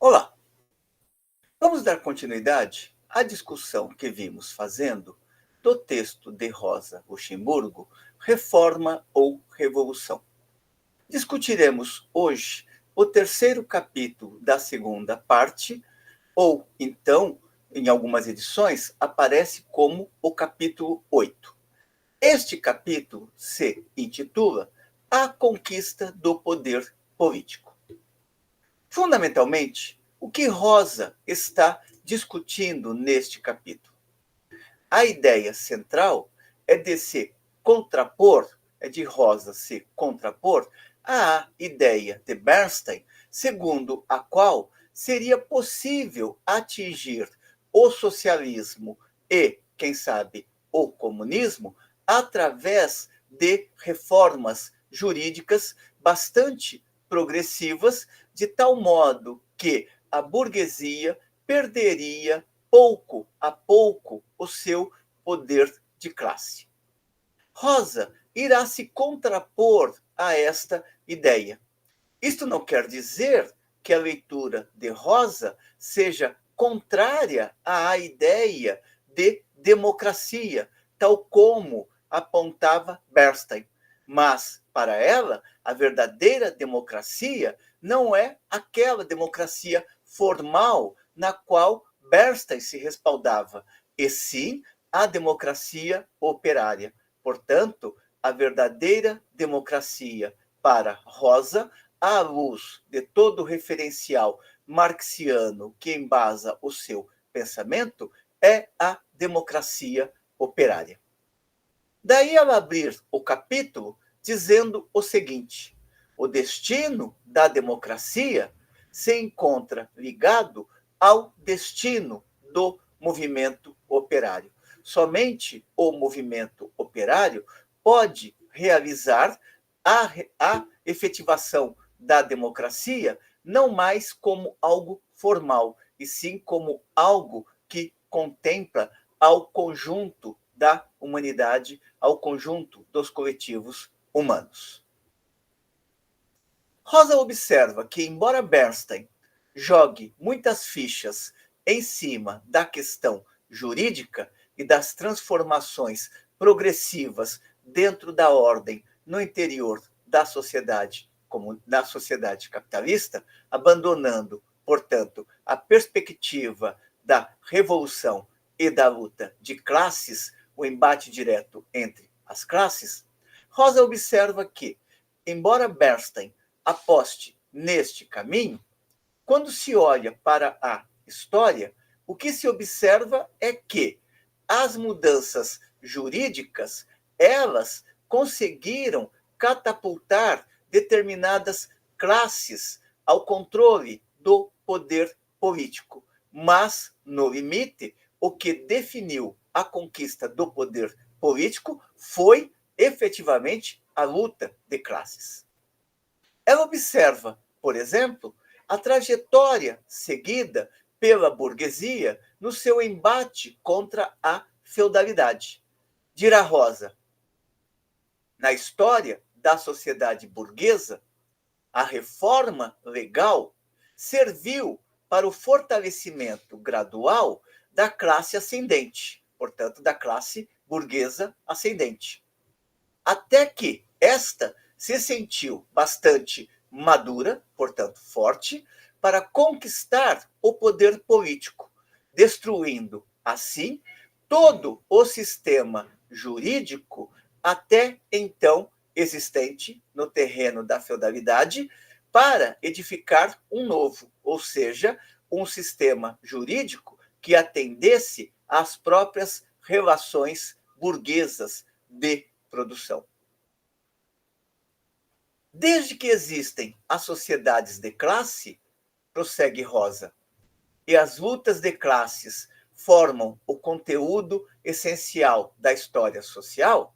Olá, vamos dar continuidade à discussão que vimos fazendo do texto de Rosa Luxemburgo, Reforma ou Revolução. Discutiremos hoje o terceiro capítulo da segunda parte, ou então, em algumas edições, aparece como o capítulo 8. Este capítulo se intitula A Conquista do Poder Político. Fundamentalmente, o que Rosa está discutindo neste capítulo? A ideia central é de se contrapor, é de Rosa se contrapor à ideia de Bernstein, segundo a qual seria possível atingir o socialismo e, quem sabe, o comunismo através de reformas jurídicas bastante progressivas, de tal modo que a burguesia perderia pouco a pouco o seu poder de classe. Rosa irá se contrapor a esta ideia. Isto não quer dizer que a leitura de Rosa seja contrária à ideia de democracia, tal como apontava Bernstein. Mas, para ela, a verdadeira democracia não é aquela democracia formal na qual Bernstein se respaldava, e sim a democracia operária. Portanto, a verdadeira democracia para Rosa, à luz de todo o referencial marxiano que embasa o seu pensamento, é a democracia operária. Daí ela abrir o capítulo dizendo o seguinte: o destino da democracia se encontra ligado ao destino do movimento operário. Somente o movimento operário pode realizar a efetivação da democracia não mais como algo formal, e sim como algo que contempla ao conjunto da humanidade, ao conjunto dos coletivos humanos. Rosa observa que, embora Bernstein jogue muitas fichas em cima da questão jurídica e das transformações progressivas dentro da ordem no interior da sociedade, como da sociedade capitalista, abandonando, portanto, a perspectiva da revolução e da luta de classes, o embate direto entre as classes, Rosa observa que, embora Bernstein aposte neste caminho, quando se olha para a história, o que se observa é que as mudanças jurídicas, elas conseguiram catapultar determinadas classes ao controle do poder político. Mas, no limite, o que definiu a conquista do poder político foi efetivamente a luta de classes. Ela observa, por exemplo, a trajetória seguida pela burguesia no seu embate contra a feudalidade. Dirá Rosa: na história da sociedade burguesa, a reforma legal serviu para o fortalecimento gradual da classe ascendente, portanto, da classe burguesa ascendente. Até que esta se sentiu bastante madura, portanto forte, para conquistar o poder político, destruindo, assim, todo o sistema jurídico até então existente no terreno da feudalidade, para edificar um novo, ou seja, um sistema jurídico que atendesse às próprias relações burguesas de produção. Desde que existem as sociedades de classe, prossegue Rosa, e as lutas de classes formam o conteúdo essencial da história social,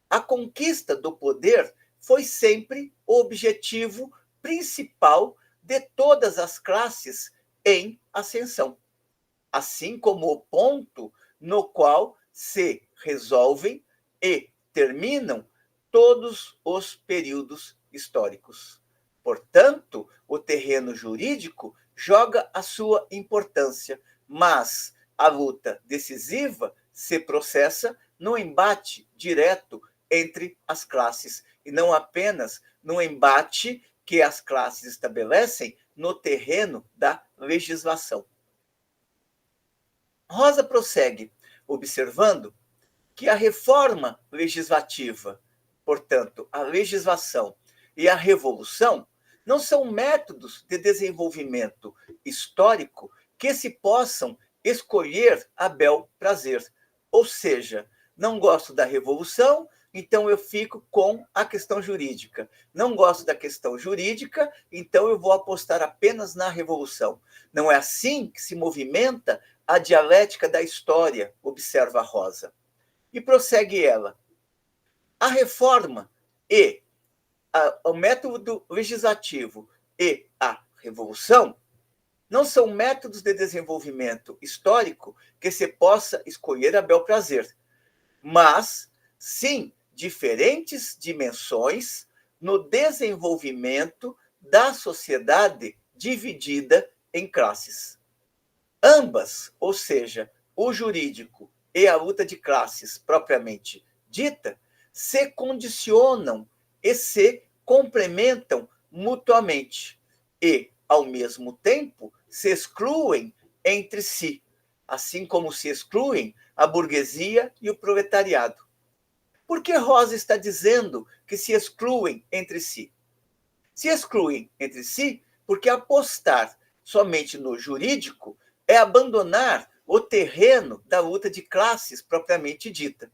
a conquista do poder foi sempre o objetivo principal de todas as classes em ascensão, assim como o ponto no qual se resolvem e terminam todos os períodos históricos. Portanto, o terreno jurídico joga a sua importância, mas a luta decisiva se processa no embate direto entre as classes, e não apenas no embate que as classes estabelecem no terreno da legislação. Rosa prossegue, observando que a reforma legislativa, portanto, a legislação e a revolução, não são métodos de desenvolvimento histórico que se possam escolher a bel prazer. Ou seja, não gosto da revolução, então eu fico com a questão jurídica. Não gosto da questão jurídica, então eu vou apostar apenas na revolução. Não é assim que se movimenta a dialética da história, observa Rosa. E prossegue ela. A reforma e o método legislativo e a revolução não são métodos de desenvolvimento histórico que se possa escolher a bel prazer, mas sim diferentes dimensões no desenvolvimento da sociedade dividida em classes. Ambas, ou seja, o jurídico e a luta de classes propriamente dita, se condicionam e se complementam mutuamente e, ao mesmo tempo, se excluem entre si, assim como se excluem a burguesia e o proletariado. Por que Rosa está dizendo que se excluem entre si? Se excluem entre si porque apostar somente no jurídico é abandonar o terreno da luta de classes propriamente dita.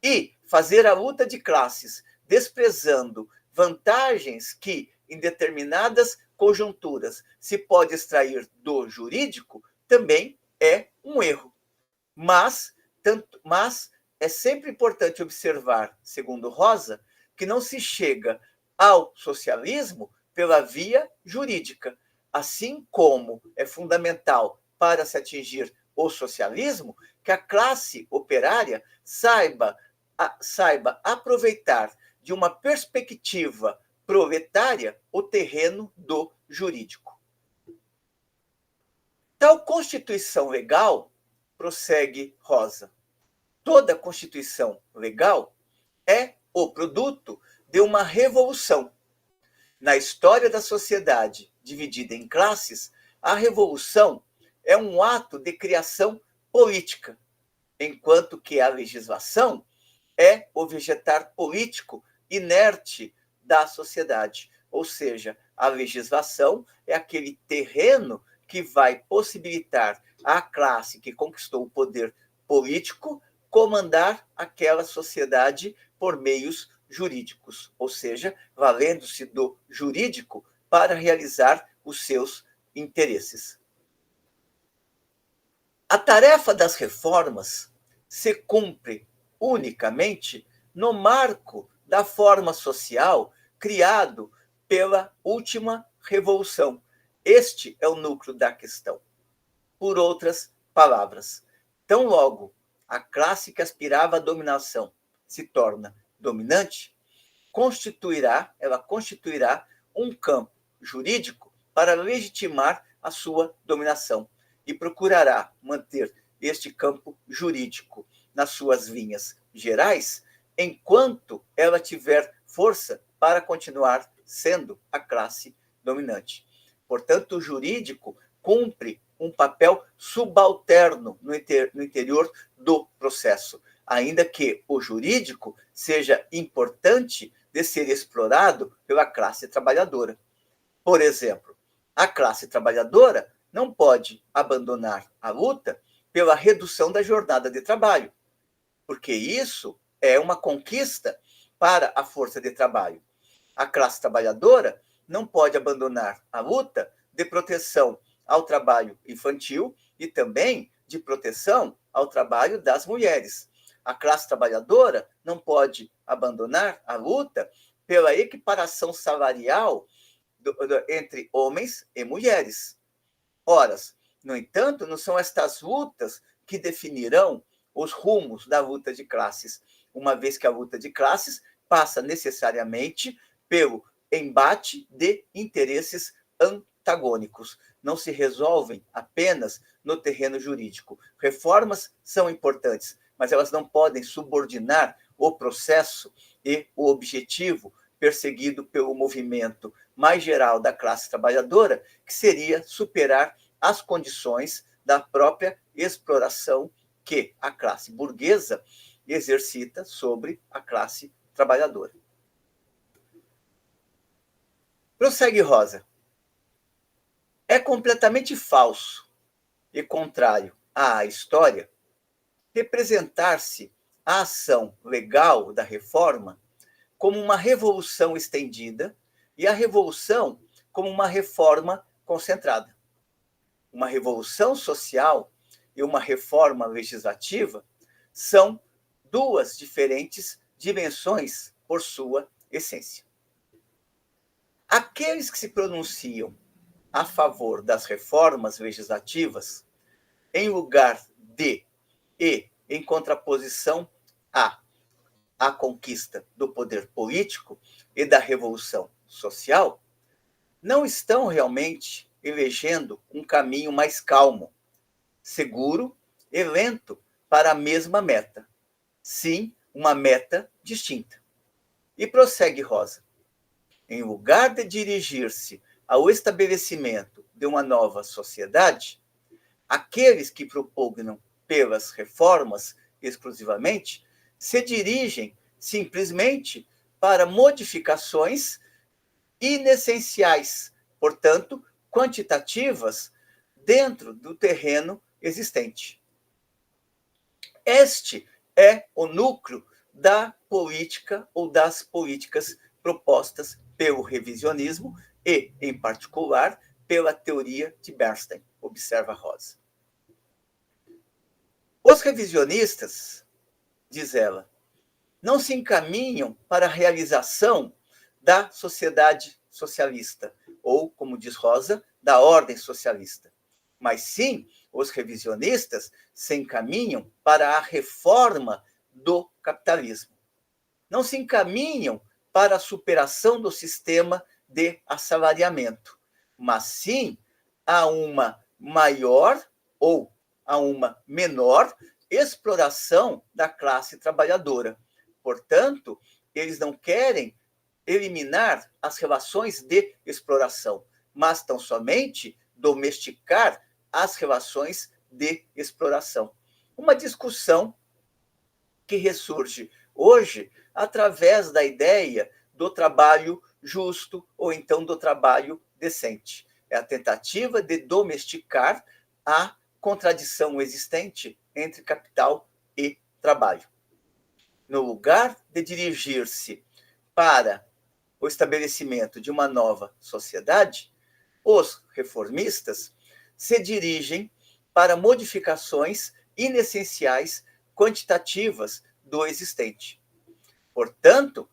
E fazer a luta de classes desprezando vantagens que, em determinadas conjunturas, se pode extrair do jurídico, também é um erro. Mas é sempre importante observar, segundo Rosa, que não se chega ao socialismo pela via jurídica, assim como é fundamental para se atingir o socialismo que a classe operária saiba aproveitar de uma perspectiva proletária o terreno do jurídico. Tal constituição legal, prossegue Rosa, toda constituição legal é o produto de uma revolução. Na história da sociedade dividida em classes, a revolução é um ato de criação política, enquanto que a legislação é o vegetar político inerte da sociedade. Ou seja, a legislação é aquele terreno que vai possibilitar à classe que conquistou o poder político comandar aquela sociedade por meios jurídicos, ou seja, valendo-se do jurídico para realizar os seus interesses. A tarefa das reformas se cumpre unicamente no marco da forma social criado pela última revolução. Este é o núcleo da questão. Por outras palavras, tão logo a classe que aspirava à dominação se torna dominante, ela constituirá um campo jurídico para legitimar a sua dominação e procurará manter este campo jurídico nas suas linhas gerais, enquanto ela tiver força para continuar sendo a classe dominante. Portanto, o jurídico cumpre um papel subalterno no interior do processo, ainda que o jurídico seja importante de ser explorado pela classe trabalhadora. Por exemplo, a classe trabalhadora não pode abandonar a luta pela redução da jornada de trabalho, porque isso é uma conquista para a força de trabalho. A classe trabalhadora não pode abandonar a luta de proteção ao trabalho infantil e também de proteção ao trabalho das mulheres. A classe trabalhadora não pode abandonar a luta pela equiparação salarial entre homens e mulheres. Ora, no entanto, não são estas lutas que definirão os rumos da luta de classes, uma vez que a luta de classes passa necessariamente pelo embate de interesses antagônicos. antagônicos, não se resolvem apenas no terreno jurídico. Reformas são importantes, mas elas não podem subordinar o processo e o objetivo perseguido pelo movimento mais geral da classe trabalhadora, que seria superar as condições da própria exploração que a classe burguesa exercita sobre a classe trabalhadora. Prossegue Rosa. É completamente falso e contrário à história representar-se a ação legal da reforma como uma revolução estendida e a revolução como uma reforma concentrada. Uma revolução social e uma reforma legislativa são duas diferentes dimensões por sua essência. Aqueles que se pronunciam a favor das reformas legislativas, em lugar de e em contraposição à conquista do poder político e da revolução social, não estão realmente elegendo um caminho mais calmo, seguro e lento para a mesma meta. Sim, uma meta distinta. E prossegue Rosa. Em lugar de dirigir-se ao estabelecimento de uma nova sociedade, aqueles que propugnam pelas reformas exclusivamente se dirigem simplesmente para modificações inessenciais, portanto, quantitativas, dentro do terreno existente. Este é o núcleo da política ou das políticas propostas pelo revisionismo e, em particular, pela teoria de Bernstein, observa Rosa. Os revisionistas, diz ela, não se encaminham para a realização da sociedade socialista, ou, como diz Rosa, da ordem socialista. Mas sim, os revisionistas se encaminham para a reforma do capitalismo. Não se encaminham para a superação do sistema de assalariamento, mas sim a uma maior ou a uma menor exploração da classe trabalhadora. Portanto, eles não querem eliminar as relações de exploração, mas tão somente domesticar as relações de exploração. Uma discussão que ressurge hoje através da ideia do trabalho justo ou então do trabalho decente. É a tentativa de domesticar a contradição existente entre capital e trabalho. No lugar de dirigir-se para o estabelecimento de uma nova sociedade, os reformistas se dirigem para modificações inessenciais quantitativas do existente. Portanto,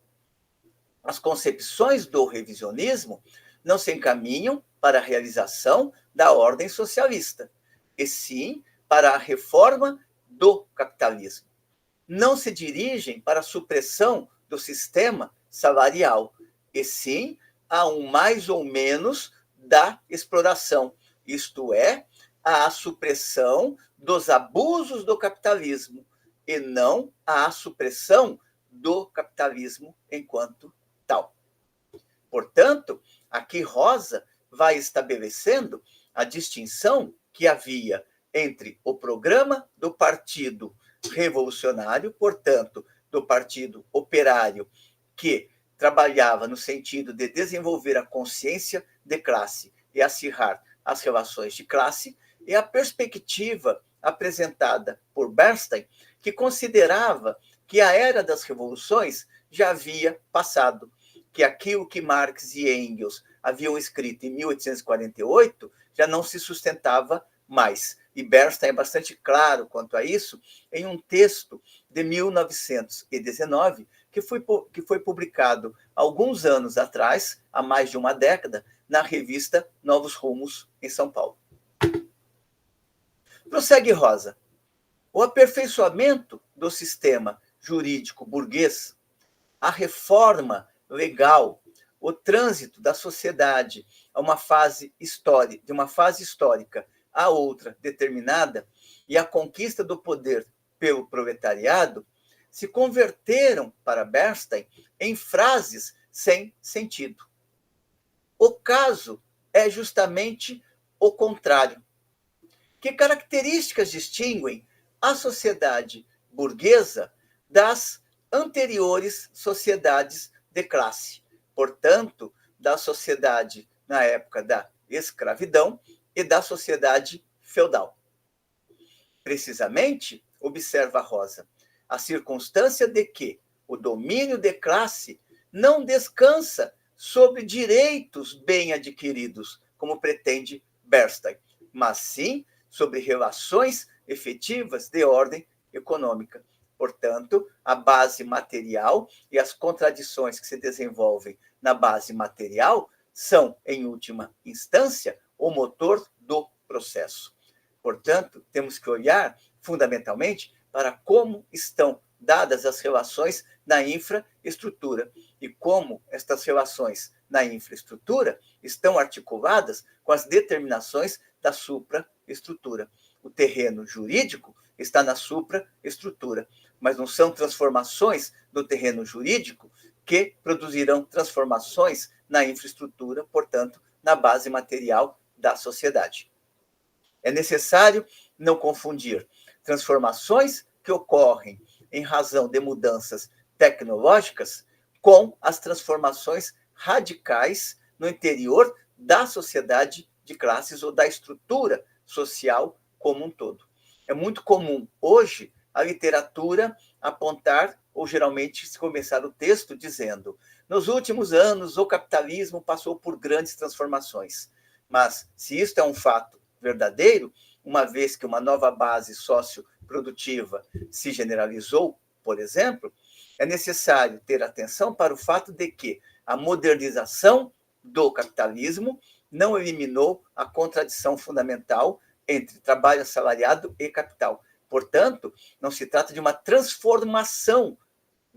as concepções do revisionismo não se encaminham para a realização da ordem socialista, e sim para a reforma do capitalismo. Não se dirigem para a supressão do sistema salarial, e sim a um mais ou menos da exploração, isto é, à supressão dos abusos do capitalismo, e não à supressão do capitalismo enquanto tal. Portanto, aqui Rosa vai estabelecendo a distinção que havia entre o programa do Partido Revolucionário, portanto, do Partido Operário, que trabalhava no sentido de desenvolver a consciência de classe e acirrar as relações de classe, e a perspectiva apresentada por Bernstein, que considerava que a era das revoluções já havia passado, que aquilo que Marx e Engels haviam escrito em 1848 já não se sustentava mais. E Bernstein é bastante claro quanto a isso em um texto de 1919, que foi publicado alguns anos atrás, há mais de uma década, na revista Novos Rumos, em São Paulo. Prossegue Rosa. O aperfeiçoamento do sistema jurídico burguês, a reforma legal, o trânsito da sociedade de uma fase histórica a outra determinada, e a conquista do poder pelo proletariado, se converteram para Bernstein em frases sem sentido. O caso é justamente o contrário. Que características distinguem a sociedade burguesa das anteriores sociedades de classe? Portanto, da sociedade na época da escravidão e da sociedade feudal. Precisamente, observa Rosa, a circunstância de que o domínio de classe não descansa sobre direitos bem adquiridos, como pretende Bernstein, mas sim sobre relações efetivas de ordem econômica. Portanto, a base material e as contradições que se desenvolvem na base material são, em última instância, o motor do processo. Portanto, temos que olhar fundamentalmente para como estão dadas as relações na infraestrutura e como estas relações na infraestrutura estão articuladas com as determinações da supraestrutura. O terreno jurídico está na supraestrutura, mas não são transformações do terreno jurídico que produzirão transformações na infraestrutura, portanto, na base material da sociedade. É necessário não confundir transformações que ocorrem em razão de mudanças tecnológicas com as transformações radicais no interior da sociedade de classes ou da estrutura social como um todo. É muito comum hoje a literatura apontar, ou geralmente se começar o texto dizendo: nos últimos anos o capitalismo passou por grandes transformações. Mas se isto é um fato verdadeiro, uma vez que uma nova base socioprodutiva se generalizou, por exemplo, é necessário ter atenção para o fato de que a modernização do capitalismo não eliminou a contradição fundamental entre trabalho assalariado e capital. Portanto, não se trata de uma transformação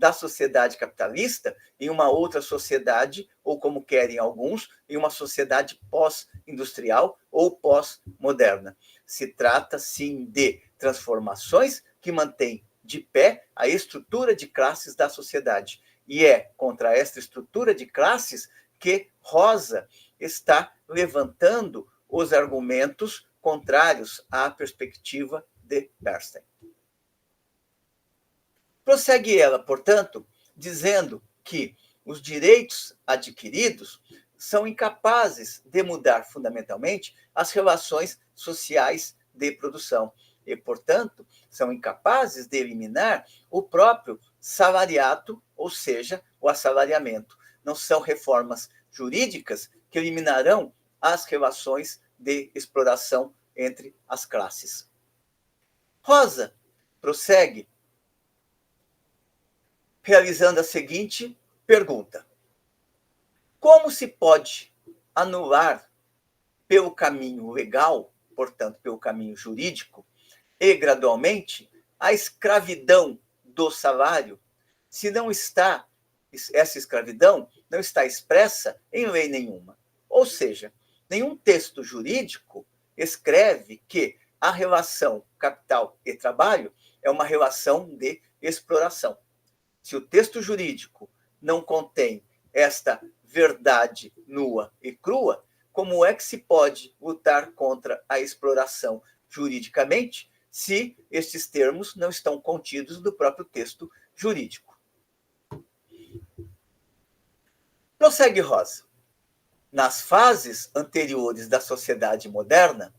da sociedade capitalista em uma outra sociedade, ou como querem alguns, em uma sociedade pós-industrial ou pós-moderna. Se trata, sim, de transformações que mantêm de pé a estrutura de classes da sociedade. E é contra esta estrutura de classes que Rosa está levantando os argumentos contrários à perspectiva de Bernstein. Prossegue ela, portanto, dizendo que os direitos adquiridos são incapazes de mudar fundamentalmente as relações sociais de produção e, portanto, são incapazes de eliminar o próprio salariato, ou seja, o assalariamento. Não são reformas jurídicas que eliminarão as relações de exploração entre as classes. Rosa prossegue realizando a seguinte pergunta: como se pode anular pelo caminho legal, portanto, pelo caminho jurídico, e gradualmente, a escravidão do salário, se não está, essa escravidão não está expressa em lei nenhuma? Ou seja, nenhum texto jurídico escreve que a relação capital e trabalho é uma relação de exploração. Se o texto jurídico não contém esta verdade nua e crua, como é que se pode lutar contra a exploração juridicamente se estes termos não estão contidos no próprio texto jurídico? Prossegue Rosa. Nas fases anteriores da sociedade moderna,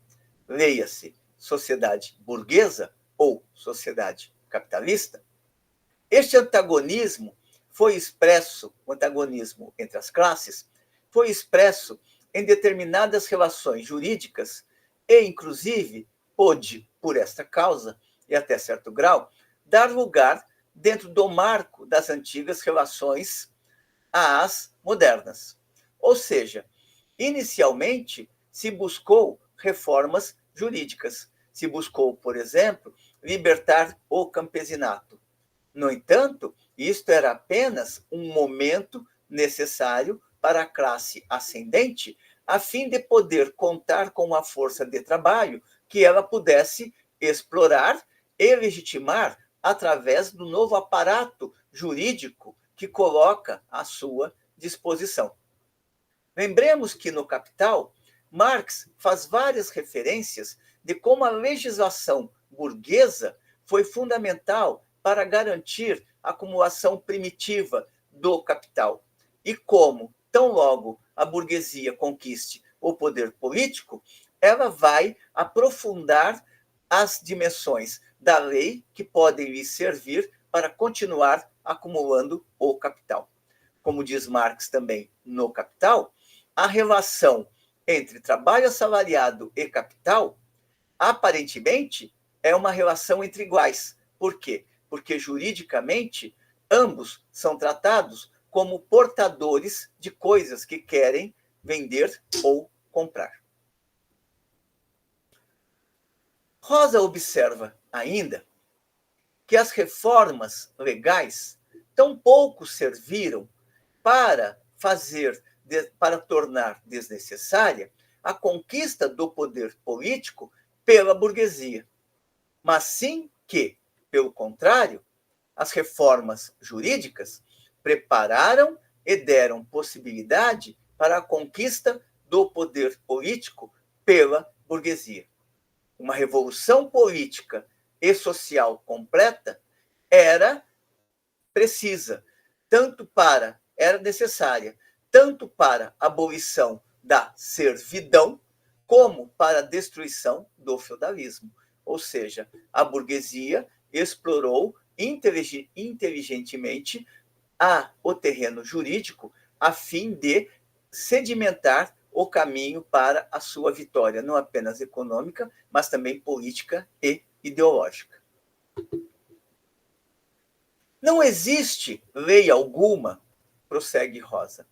leia-se sociedade burguesa ou sociedade capitalista, este antagonismo foi expresso, o antagonismo entre as classes, foi expresso em determinadas relações jurídicas e, inclusive, pôde, por esta causa, e até certo grau, dar lugar, dentro do marco das antigas relações, às modernas. Ou seja, inicialmente se buscou reformas jurídicas. Se buscou, por exemplo, libertar o campesinato. No entanto, isto era apenas um momento necessário para a classe ascendente a fim de poder contar com uma força de trabalho que ela pudesse explorar e legitimar através do novo aparato jurídico que coloca à sua disposição. Lembremos que no Capital, Marx faz várias referências de como a legislação burguesa foi fundamental para garantir a acumulação primitiva do capital e como, tão logo a burguesia conquiste o poder político, ela vai aprofundar as dimensões da lei que podem lhe servir para continuar acumulando o capital. Como diz Marx também no Capital, a relação entre trabalho assalariado e capital, aparentemente, é uma relação entre iguais. Por quê? Porque juridicamente ambos são tratados como portadores de coisas que querem vender ou comprar. Rosa observa ainda que as reformas legais tampouco serviram para tornar desnecessária a conquista do poder político pela burguesia, mas sim que, pelo contrário, as reformas jurídicas prepararam e deram possibilidade para a conquista do poder político pela burguesia. Uma revolução política e social completa era necessária tanto para a abolição da servidão como para a destruição do feudalismo. Ou seja, a burguesia explorou inteligentemente o terreno jurídico a fim de sedimentar o caminho para a sua vitória, não apenas econômica, mas também política e ideológica. Não existe lei alguma, prossegue Rosa,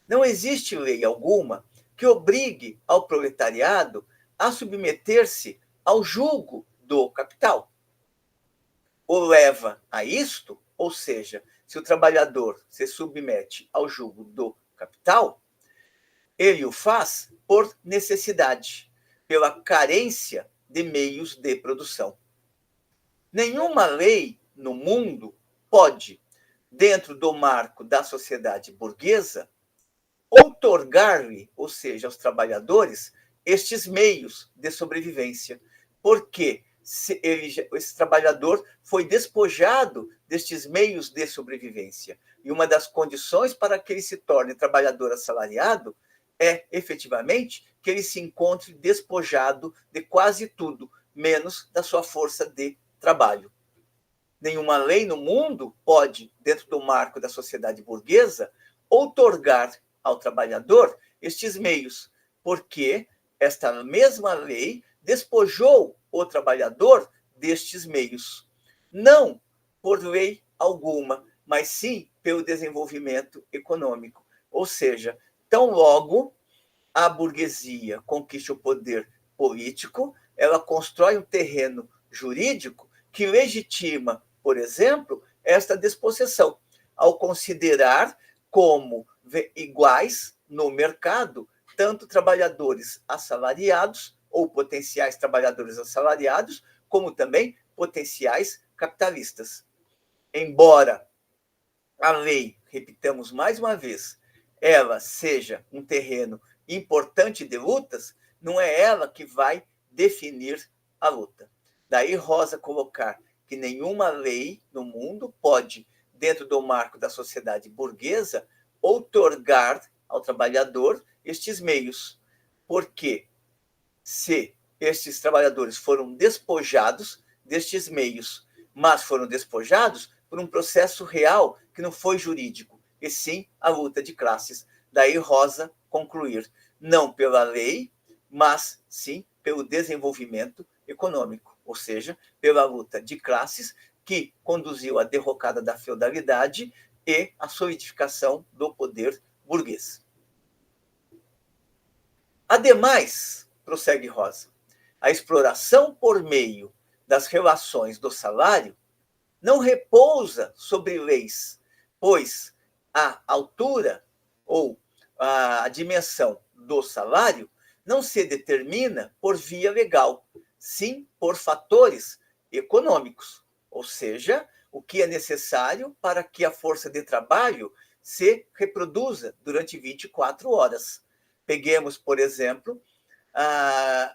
não existe lei alguma que obrigue ao proletariado a submeter-se ao jugo do capital. O leva a isto, ou seja, se o trabalhador se submete ao jugo do capital, ele o faz por necessidade, pela carência de meios de produção. Nenhuma lei no mundo pode, dentro do marco da sociedade burguesa, outorgar-lhe, ou seja, aos trabalhadores, estes meios de sobrevivência, porque esse trabalhador foi despojado destes meios de sobrevivência. E uma das condições para que ele se torne trabalhador assalariado é, efetivamente, que ele se encontre despojado de quase tudo, menos da sua força de trabalho. Nenhuma lei no mundo pode, dentro do marco da sociedade burguesa, outorgar ao trabalhador estes meios, porque esta mesma lei despojou o trabalhador destes meios. Não por lei alguma, mas sim pelo desenvolvimento econômico. Ou seja, tão logo a burguesia conquiste o poder político, ela constrói um terreno jurídico que legitima, por exemplo, esta despossessão, ao considerar como iguais no mercado tanto trabalhadores assalariados ou potenciais trabalhadores assalariados, como também potenciais capitalistas. Embora a lei, repitamos mais uma vez, ela seja um terreno importante de lutas, não é ela que vai definir a luta. Daí Rosa colocar que nenhuma lei no mundo pode, dentro do marco da sociedade burguesa, outorgar ao trabalhador estes meios. Porque se estes trabalhadores foram despojados destes meios, mas foram despojados por um processo real que não foi jurídico, e sim a luta de classes. Daí Rosa concluir, não pela lei, mas sim pelo desenvolvimento econômico, ou seja, pela luta de classes que conduziu à derrocada da feudalidade e à solidificação do poder burguês. Ademais, prossegue Rosa, a exploração por meio das relações do salário não repousa sobre leis, pois a altura ou a dimensão do salário não se determina por via legal, sim por fatores econômicos, ou seja, o que é necessário para que a força de trabalho se reproduza durante 24 horas. Peguemos, por exemplo,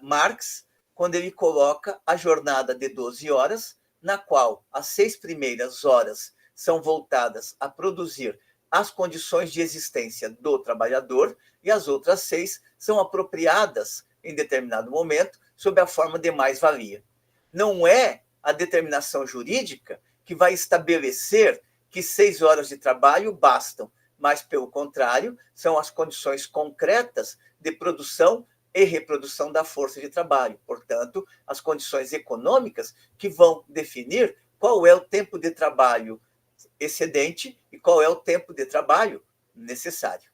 Marx, quando ele coloca a jornada de 12 horas, na qual as 6 primeiras horas são voltadas a produzir as condições de existência do trabalhador e as outras 6 são apropriadas em determinado momento sob a forma de mais-valia. Não é a determinação jurídica que vai estabelecer que 6 horas de trabalho bastam, mas, pelo contrário, são as condições concretas de produção e reprodução da força de trabalho. Portanto, as condições econômicas que vão definir qual é o tempo de trabalho excedente e qual é o tempo de trabalho necessário.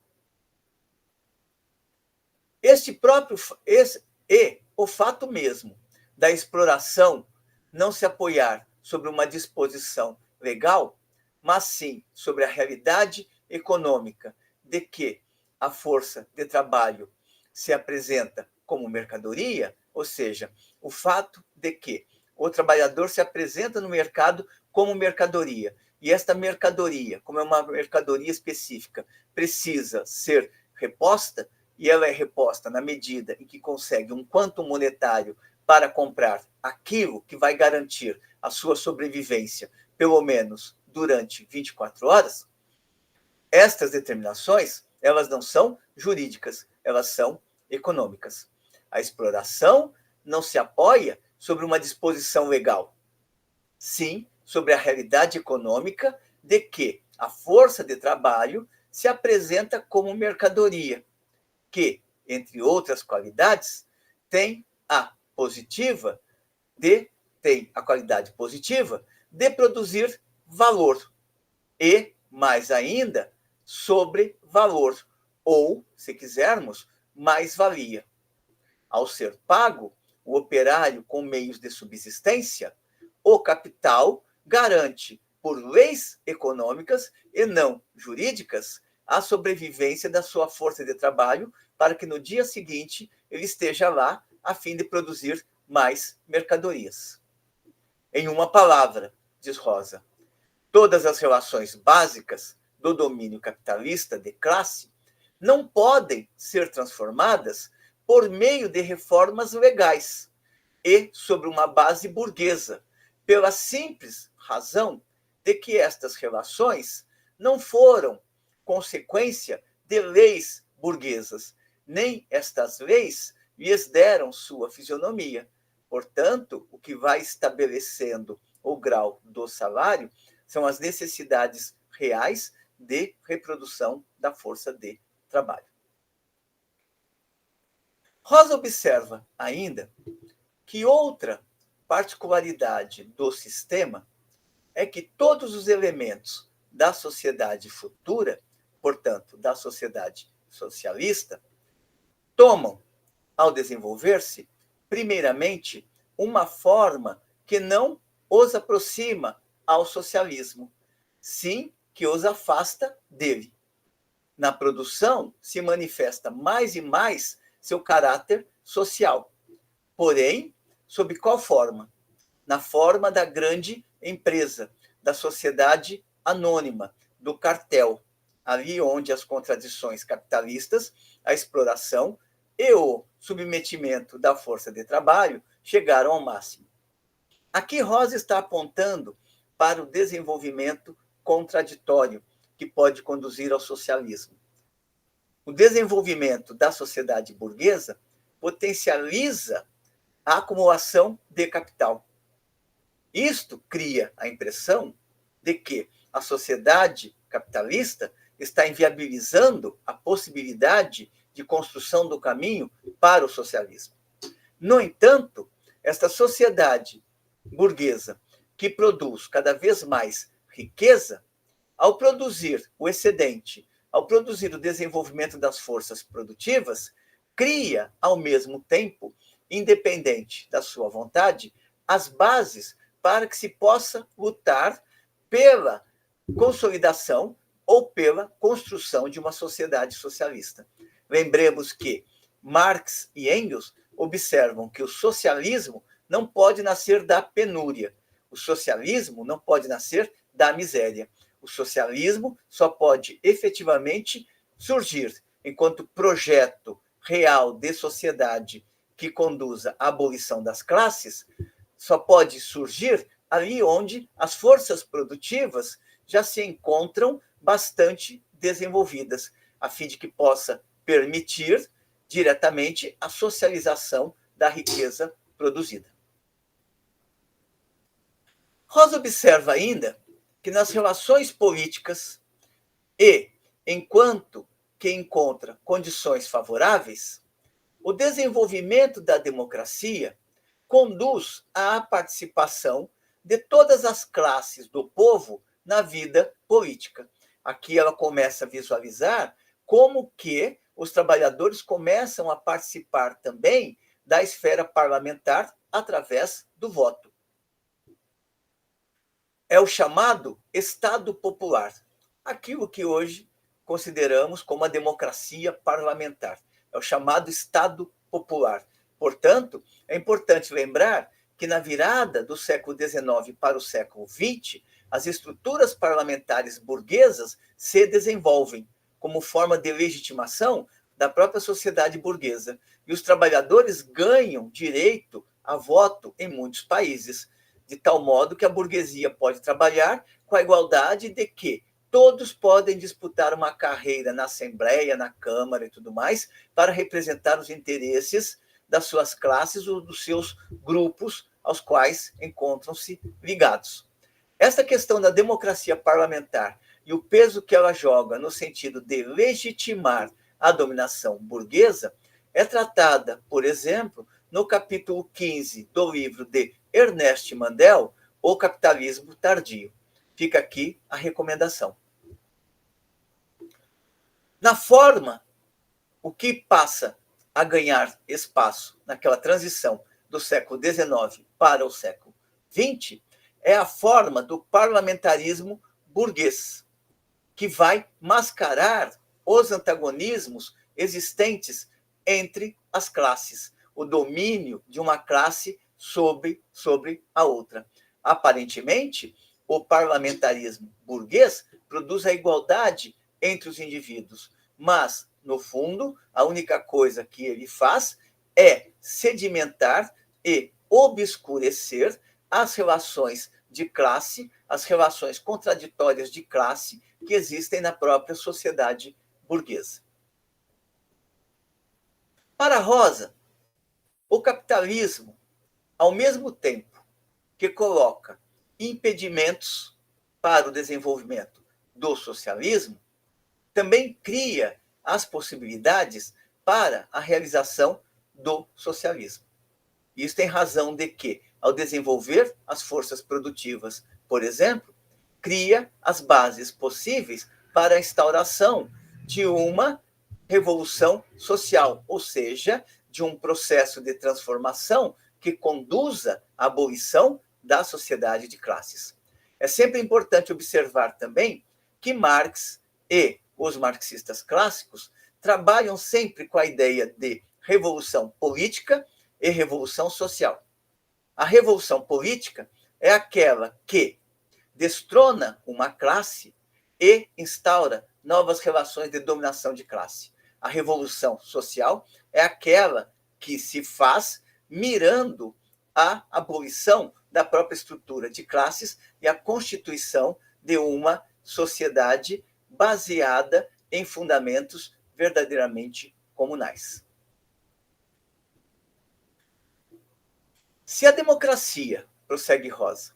O fato mesmo da exploração não se apoiar sobre uma disposição legal, mas sim sobre a realidade econômica de que a força de trabalho se apresenta como mercadoria, ou seja, o fato de que o trabalhador se apresenta no mercado como mercadoria, e esta mercadoria, como é uma mercadoria específica, precisa ser reposta, e ela é reposta na medida em que consegue um quanto monetário para comprar aquilo que vai garantir a sua sobrevivência, pelo menos durante 24 horas, estas determinações, elas não são jurídicas, elas são econômicas. A exploração não se apoia sobre uma disposição legal, sim sobre a realidade econômica de que a força de trabalho se apresenta como mercadoria, que, entre outras qualidades, tem a qualidade positiva de produzir valor e, mais ainda, sobre valor, ou, se quisermos, mais-valia. Ao ser pago, o operário com meios de subsistência, o capital garante, por leis econômicas e não jurídicas, a sobrevivência da sua força de trabalho para que no dia seguinte ele esteja lá a fim de produzir mais mercadorias. Em uma palavra, diz Rosa, todas as relações básicas do domínio capitalista de classe não podem ser transformadas por meio de reformas legais e sobre uma base burguesa, pela simples razão de que estas relações não foram consequência de leis burguesas, nem estas leis lhes deram sua fisionomia. Portanto, o que vai estabelecendo o grau do salário são as necessidades reais de reprodução da força de trabalho. Rosa observa ainda que outra particularidade do sistema é que todos os elementos da sociedade futura, portanto, da sociedade socialista, tomam, ao desenvolver-se, primeiramente, uma forma que não os aproxima ao socialismo, sim que os afasta dele. Na produção se manifesta mais e mais seu caráter social. Porém, sob qual forma? Na forma da grande empresa, da sociedade anônima, do cartel, ali onde as contradições capitalistas, a exploração e o submetimento da força de trabalho chegaram ao máximo. Aqui Rosa está apontando para o desenvolvimento contraditório que pode conduzir ao socialismo. O desenvolvimento da sociedade burguesa potencializa a acumulação de capital. Isto cria a impressão de que a sociedade capitalista está inviabilizando a possibilidade de construção do caminho para o socialismo. No entanto, esta sociedade burguesa que produz cada vez mais riqueza, ao produzir o excedente, ao produzir o desenvolvimento das forças produtivas, cria, ao mesmo tempo, independente da sua vontade, as bases para que se possa lutar pela consolidação ou pela construção de uma sociedade socialista. Lembremos que Marx e Engels observam que o socialismo não pode nascer da penúria, o socialismo não pode nascer da miséria. O socialismo só pode efetivamente surgir enquanto projeto real de sociedade que conduza à abolição das classes, só pode surgir ali onde as forças produtivas já se encontram bastante desenvolvidas, a fim de que possa permitir diretamente a socialização da riqueza produzida. Rosa observa ainda que nas relações políticas e enquanto que encontra condições favoráveis, o desenvolvimento da democracia conduz à participação de todas as classes do povo na vida política. Aqui ela começa a visualizar como que os trabalhadores começam a participar também da esfera parlamentar através do voto. É o chamado Estado Popular, aquilo que hoje consideramos como a democracia parlamentar. É o chamado Estado Popular. Portanto, é importante lembrar que na virada do século XIX para o século XX, as estruturas parlamentares burguesas se desenvolvem como forma de legitimação da própria sociedade burguesa. E os trabalhadores ganham direito a voto em muitos países, de tal modo que a burguesia pode trabalhar com a igualdade de que todos podem disputar uma carreira na Assembleia, na Câmara e tudo mais, para representar os interesses das suas classes ou dos seus grupos aos quais encontram-se ligados. Esta questão da democracia parlamentar e o peso que ela joga no sentido de legitimar a dominação burguesa é tratada, por exemplo, no capítulo 15 do livro de Ernest Mandel, O Capitalismo Tardio. Fica aqui a recomendação. Na forma, o que passa a ganhar espaço naquela transição do século XIX para o século XX é a forma do parlamentarismo burguês, que vai mascarar os antagonismos existentes entre as classes, o domínio de uma classe sobre a outra. Aparentemente, o parlamentarismo burguês produz a igualdade entre os indivíduos, mas, no fundo, a única coisa que ele faz é sedimentar e obscurecer as relações de classe, as relações contraditórias de classe que existem na própria sociedade burguesa. Para Rosa, o capitalismo, ao mesmo tempo que coloca impedimentos para o desenvolvimento do socialismo, também cria as possibilidades para a realização do socialismo. Isso tem razão de que, ao desenvolver as forças produtivas, por exemplo, cria as bases possíveis para a instauração de uma revolução social, ou seja, de um processo de transformação que conduza à abolição da sociedade de classes. É sempre importante observar também que Marx e os marxistas clássicos trabalham sempre com a ideia de revolução política e revolução social. A revolução política é aquela que destrona uma classe e instaura novas relações de dominação de classe. A revolução social é aquela que se faz mirando a abolição da própria estrutura de classes e a constituição de uma sociedade baseada em fundamentos verdadeiramente comunais. Se a democracia, prossegue Rosa,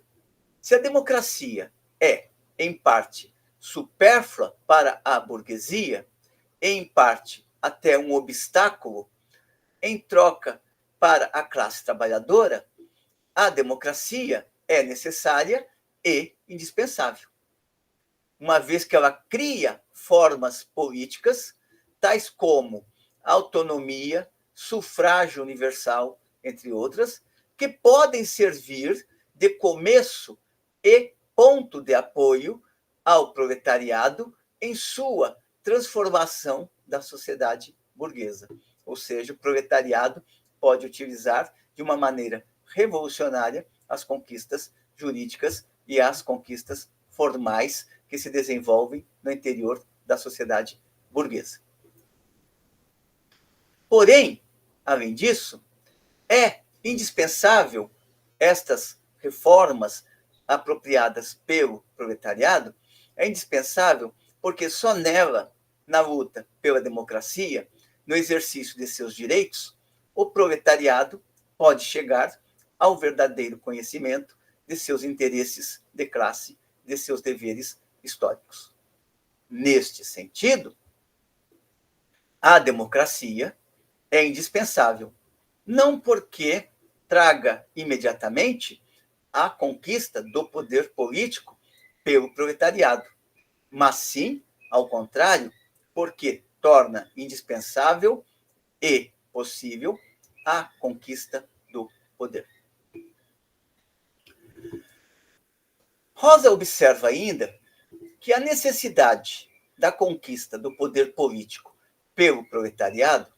se a democracia é, em parte, supérflua para a burguesia, em parte até um obstáculo, em troca para a classe trabalhadora, a democracia é necessária e indispensável, uma vez que ela cria formas políticas, tais como autonomia, sufrágio universal, entre outras, que podem servir de começo e ponto de apoio ao proletariado em sua transformação da sociedade burguesa. Ou seja, o proletariado pode utilizar de uma maneira revolucionária as conquistas jurídicas e as conquistas formais que se desenvolvem no interior da sociedade burguesa. Porém, além disso, é indispensável estas reformas apropriadas pelo proletariado, é indispensável porque só nela, na luta pela democracia, no exercício de seus direitos, o proletariado pode chegar ao verdadeiro conhecimento de seus interesses de classe, de seus deveres históricos. Neste sentido, a democracia é indispensável, não porque traga imediatamente a conquista do poder político pelo proletariado, mas sim, ao contrário, porque torna indispensável e possível a conquista do poder. Rosa observa ainda que a necessidade da conquista do poder político pelo proletariado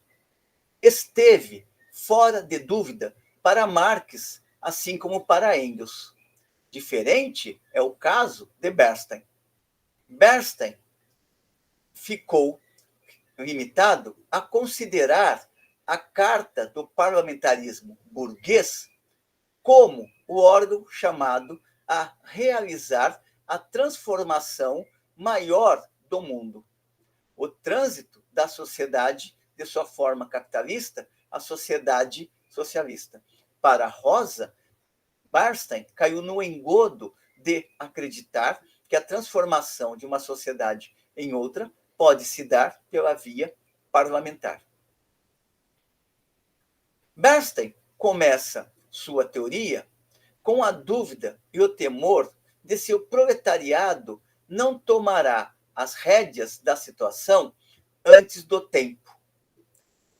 esteve fora de dúvida para Marx, assim como para Engels. Diferente é o caso de Bernstein. Bernstein ficou limitado a considerar a Carta do Parlamentarismo Burguês como o órgão chamado a realizar a transformação maior do mundo, o trânsito da sociedade de sua forma capitalista à sociedade socialista. Para Rosa, Bernstein caiu no engodo de acreditar que a transformação de uma sociedade em outra pode se dar pela via parlamentar. Bernstein começa sua teoria com a dúvida e o temor de se o proletariado não tomará as rédeas da situação antes do tempo.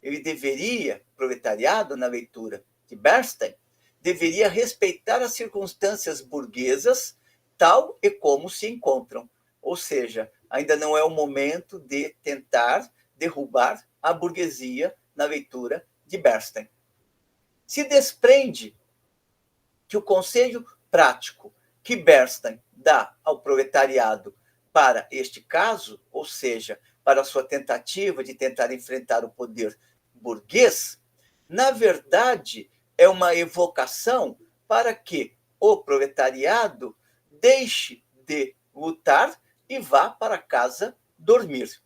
Ele deveria, proletariado, na leitura de Bernstein, deveria respeitar as circunstâncias burguesas tal e como se encontram. Ou seja, ainda não é o momento de tentar derrubar a burguesia na leitura de Bernstein. Se desprende que o conselho prático que Bernstein dá ao proletariado para este caso, ou seja, para a sua tentativa de tentar enfrentar o poder burguês, na verdade, é uma evocação para que o proletariado deixe de lutar e vá para casa dormir.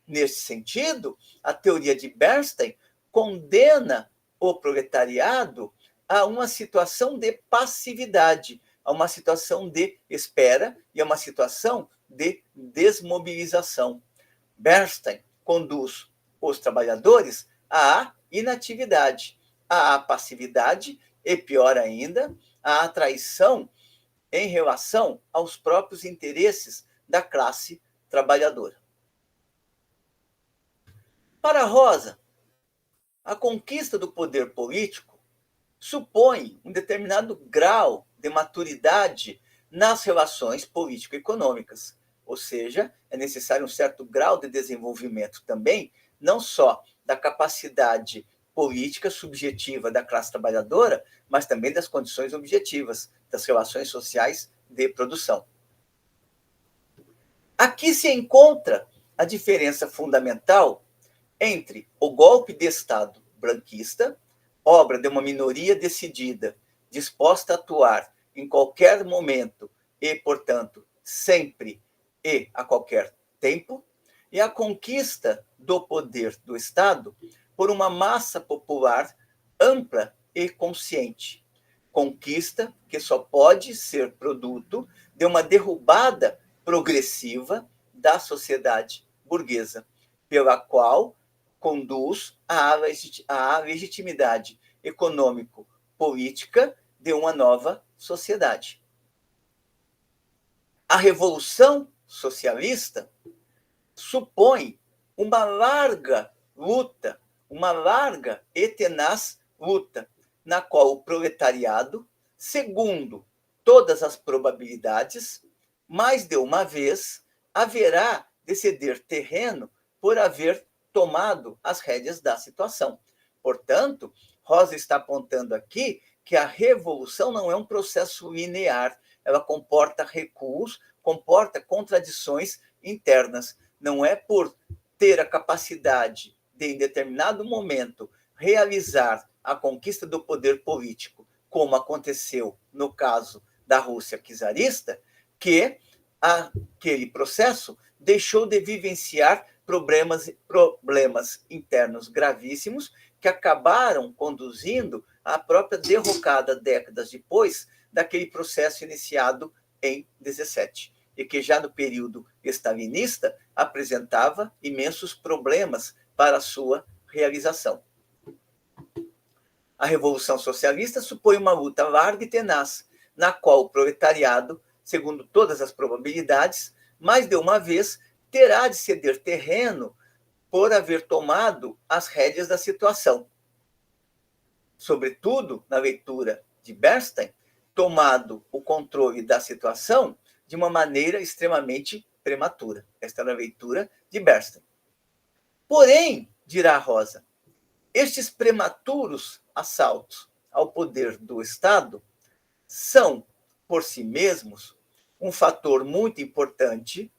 Nesse sentido, a teoria de Bernstein condena o proletariado a uma situação de passividade, a uma situação de espera e a uma situação de desmobilização. Bernstein conduz os trabalhadores à inatividade, à passividade e, pior ainda, à traição em relação aos próprios interesses da classe trabalhadora. Para Rosa, a conquista do poder político supõe um determinado grau de maturidade nas relações político-econômicas, ou seja, é necessário um certo grau de desenvolvimento também, não só da capacidade política subjetiva da classe trabalhadora, mas também das condições objetivas das relações sociais de produção. Aqui se encontra a diferença fundamental entre o golpe de Estado branquista, obra de uma minoria decidida, disposta a atuar em qualquer momento e, portanto, sempre e a qualquer tempo, e a conquista do poder do Estado por uma massa popular ampla e consciente. Conquista que só pode ser produto de uma derrubada progressiva da sociedade burguesa, pela qual conduz à legitimidade econômico-política de uma nova sociedade. A Revolução Socialista supõe uma larga luta, uma larga e tenaz luta, na qual o proletariado, segundo todas as probabilidades, mais de uma vez haverá de ceder terreno por haver tomado as rédeas da situação. Portanto, Rosa está apontando aqui que a revolução não é um processo linear, ela comporta recuos, comporta contradições internas. Não é por ter a capacidade de, em determinado momento, realizar a conquista do poder político, como aconteceu no caso da Rússia czarista, que aquele processo deixou de vivenciar problemas internos gravíssimos que acabaram conduzindo à própria derrocada décadas depois daquele processo iniciado em 17, e que já no período stalinista apresentava imensos problemas para a sua realização. A Revolução Socialista supõe uma luta larga e tenaz, na qual o proletariado, segundo todas as probabilidades, mais de uma vez terá de ceder terreno por haver tomado as rédeas da situação. Sobretudo, na leitura de Bernstein, tomado o controle da situação de uma maneira extremamente prematura. Esta é a leitura de Bernstein. Porém, dirá Rosa, estes prematuros assaltos ao poder do Estado são, por si mesmos, um fator muito importante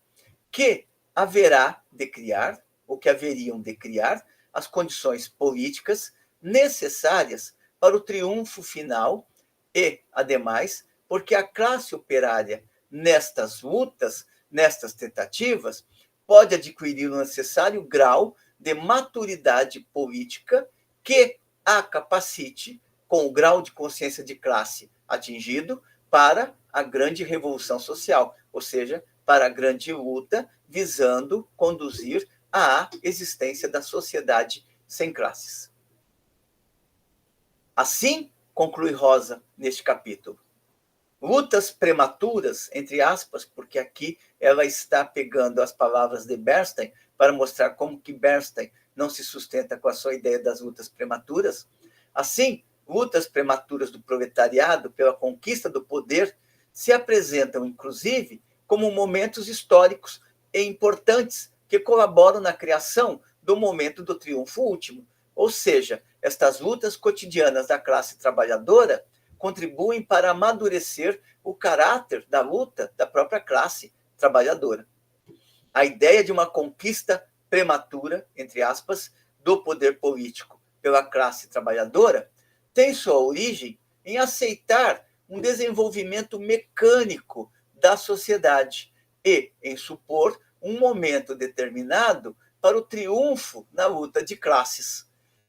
que haverá de criar, ou que haveriam de criar, as condições políticas necessárias para o triunfo final e, ademais, porque a classe operária, nestas lutas, nestas tentativas, pode adquirir o necessário grau de maturidade política que a capacite, com o grau de consciência de classe atingido, para a grande revolução social, ou seja, para a grande luta visando conduzir à existência da sociedade sem classes. Assim, conclui Rosa neste capítulo, lutas prematuras, entre aspas, porque aqui ela está pegando as palavras de Bernstein para mostrar como que Bernstein não se sustenta com a sua ideia das lutas prematuras. Assim, lutas prematuras do proletariado pela conquista do poder se apresentam, inclusive, como momentos históricos e importantes que colaboram na criação do momento do triunfo último. Ou seja, estas lutas cotidianas da classe trabalhadora contribuem para amadurecer o caráter da luta da própria classe trabalhadora. A ideia de uma conquista prematura, entre aspas, do poder político pela classe trabalhadora tem sua origem em aceitar um desenvolvimento mecânico da sociedade e em supor um momento determinado para o triunfo na luta de classes,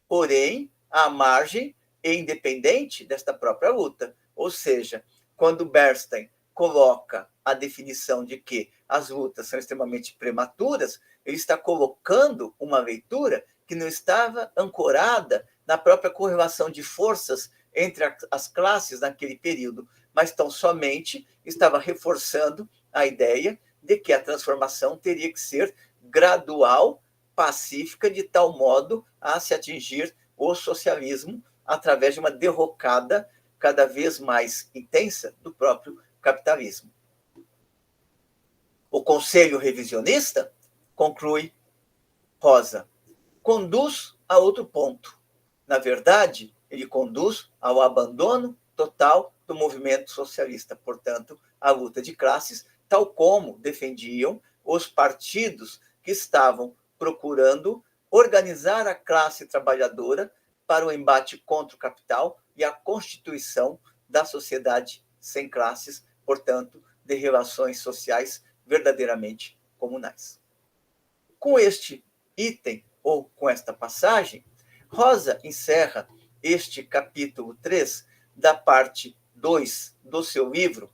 porém, à margem e independente desta própria luta. Ou seja, quando Bernstein coloca a definição de que as lutas são extremamente prematuras, ele está colocando uma leitura que não estava ancorada na própria correlação de forças entre as classes naquele período, mas tão somente estava reforçando a ideia de que a transformação teria que ser gradual, pacífica, de tal modo a se atingir o socialismo através de uma derrocada cada vez mais intensa do próprio capitalismo. O Conselho Revisionista, conclui Rosa, conduz a outro ponto. Na verdade, ele conduz ao abandono total do movimento socialista, portanto, a luta de classes, tal como defendiam os partidos que estavam procurando organizar a classe trabalhadora para o embate contra o capital e a constituição da sociedade sem classes, portanto, de relações sociais verdadeiramente comunais. Com este item, ou com esta passagem, Rosa encerra este capítulo 3 da parte 2 do seu livro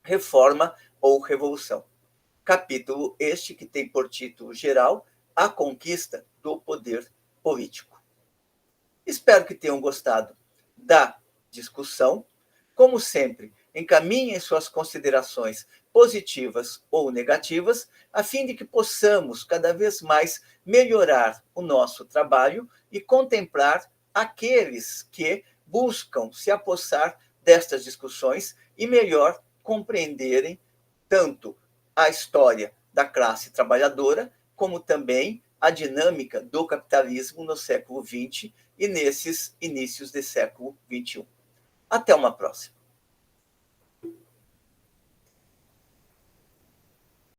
Reforma ou Revolução. Capítulo este que tem por título geral A Conquista do Poder Político. Espero que tenham gostado da discussão. Como sempre, encaminhem suas considerações positivas ou negativas, a fim de que possamos cada vez mais melhorar o nosso trabalho e contemplar aqueles que buscam se apossar destas discussões e melhor compreenderem tanto a história da classe trabalhadora, como também a dinâmica do capitalismo no século XX e nesses inícios do século XXI. Até uma próxima.